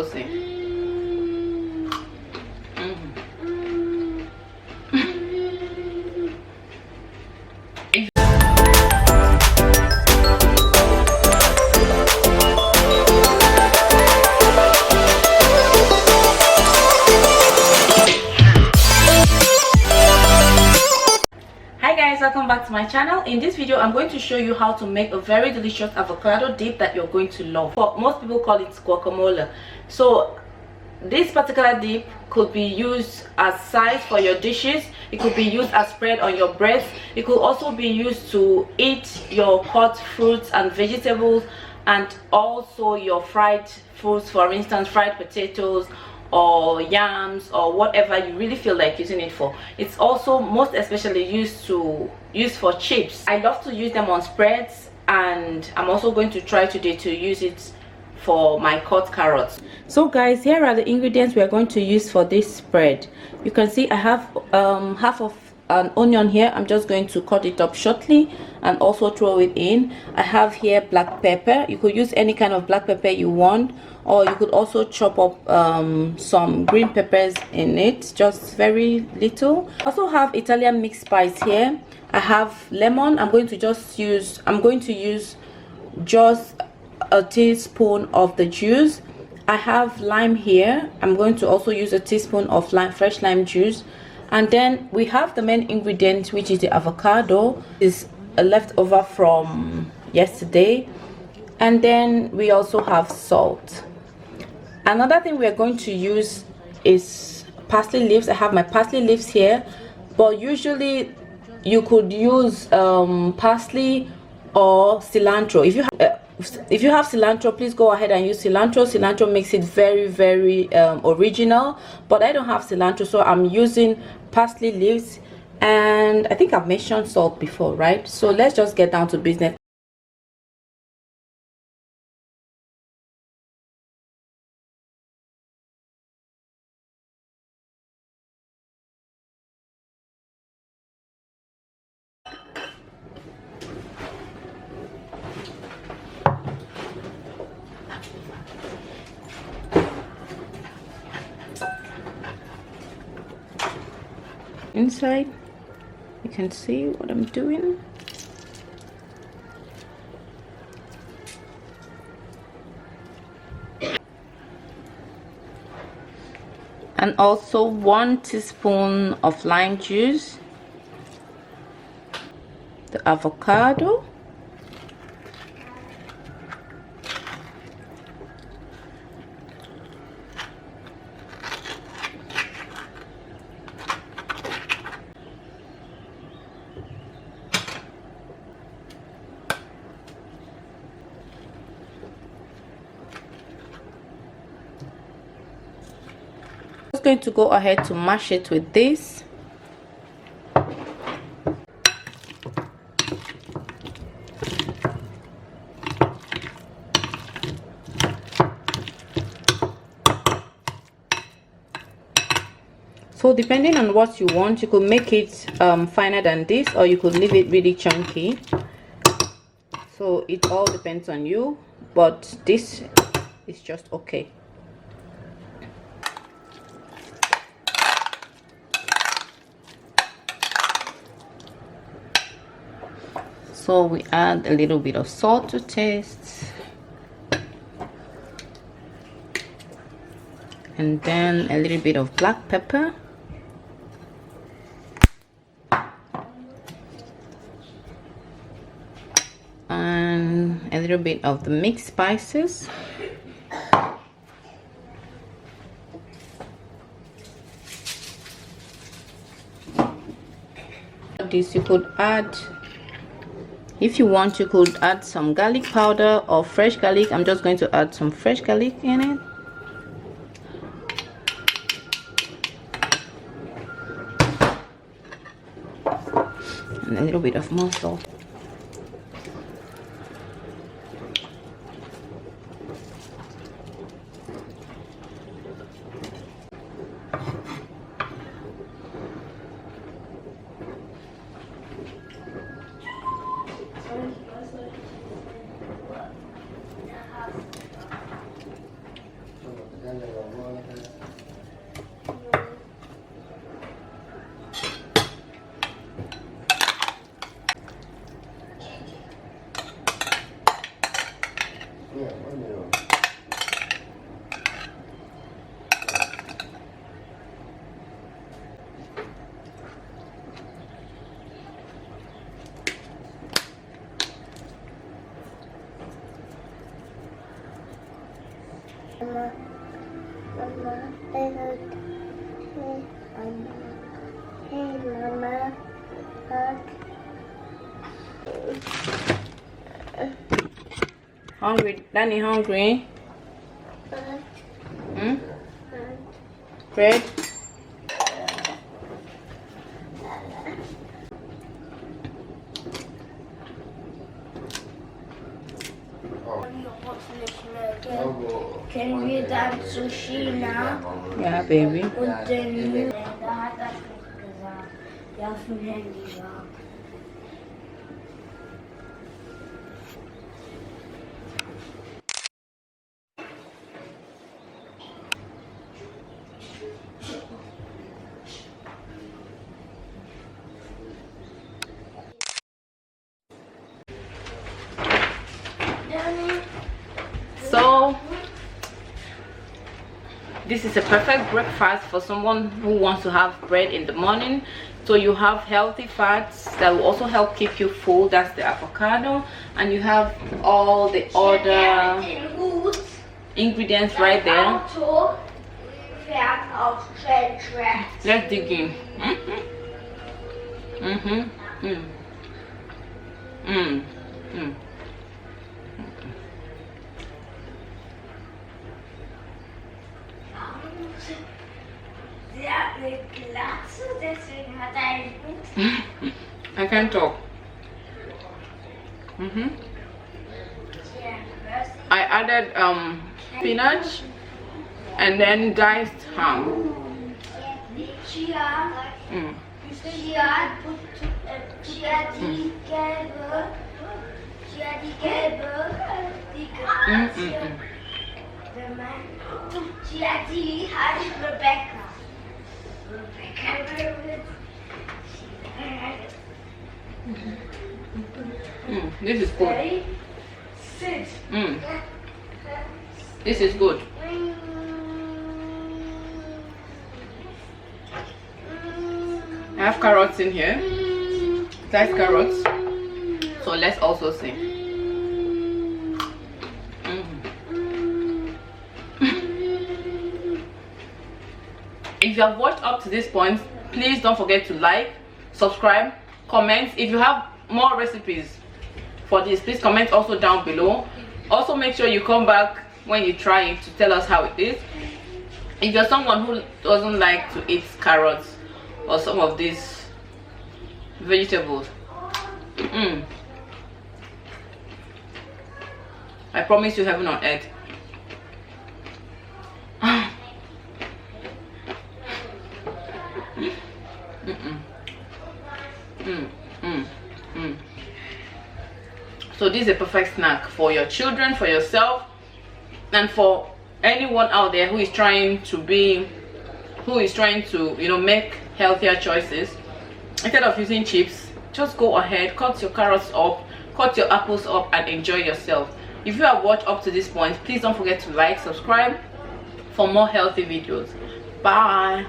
saucy. Welcome back to my channel. In this video I'm going to show you how to make a very delicious avocado dip that you're going to love. But most people call it guacamole. So this particular dip could be used as sides for your dishes. It could be used as spread on your bread. It could also be used to eat your cut fruits and vegetables, and also your fried foods, for instance fried potatoes or yams or whatever you really feel like using it for. It's also most especially used for chips. I love to use them on spreads, and I'm also going to try today to use it for my cut carrots. So guys, here are the ingredients we are going to use for this spread. You can see I have half of an onion here. I'm just going to cut it up shortly and also throw it in. I have here black pepper. You could use any kind of black pepper you want, or you could also chop up some green peppers in it, just very little. I also have Italian mixed spice here. I have lemon. I'm going to use just a teaspoon of the juice. I have lime here. I'm going to also use a teaspoon of fresh lime juice. And then we have the main ingredient, which is the avocado. Is a leftover from yesterday. And then we also have salt. Another thing we are going to use is parsley leaves. I have my parsley leaves here, but usually you could use parsley or cilantro. If you have cilantro, please go ahead and use cilantro. Cilantro makes it very original, but I don't have cilantro, so I'm using parsley leaves. And I think I've mentioned salt before, right? So let's just get down to business. Inside, you can see what I'm doing. And also 1 teaspoon of lime juice, the avocado, going to go ahead to mash it with this. So depending on what you want, you could make it finer than this, or you could leave it really chunky. So it all depends on you, but this is just okay. So we add a little bit of salt to taste, and then a little bit of black pepper, and a little bit of the mixed spices. This you could add, if you want, you could add some garlic powder or fresh garlic. I'm just going to add some fresh garlic in it. And a little bit of more salt. Hungry? Danny hungry? Bread? Können wir dann zu China? Yeah, baby. Und dann, da hat er gesagt, ja, auf dem Handy war. So this is a perfect breakfast for someone who wants to have bread in the morning. So you have healthy fats that will also help keep you full. That's the avocado, and you have all the other ingredients right there. Let's dig in. Sie hat eine Glatze, deswegen hat er einen Hut. I can talk. I added spinach and then diced ham. She hat die gelbe, die Grazie. Sie hat die Rebecca. This is good. This is good. I have carrots in here, diced carrots. So let's also see. If you have watched up to this point, please don't forget to like, subscribe, comment. If you have more recipes for this, please comment also down below. Also make sure you come back when you try it to tell us how it is. If you're someone who doesn't like to eat carrots or some of these vegetables, I promise you heaven on earth. So this is a perfect snack for your children, for yourself, and for anyone out there who is trying to make healthier choices. Instead of using chips, just go ahead, cut your carrots up, cut your apples up, and enjoy yourself. If you have watched up to this point, please don't forget to like, subscribe for more healthy videos. Bye.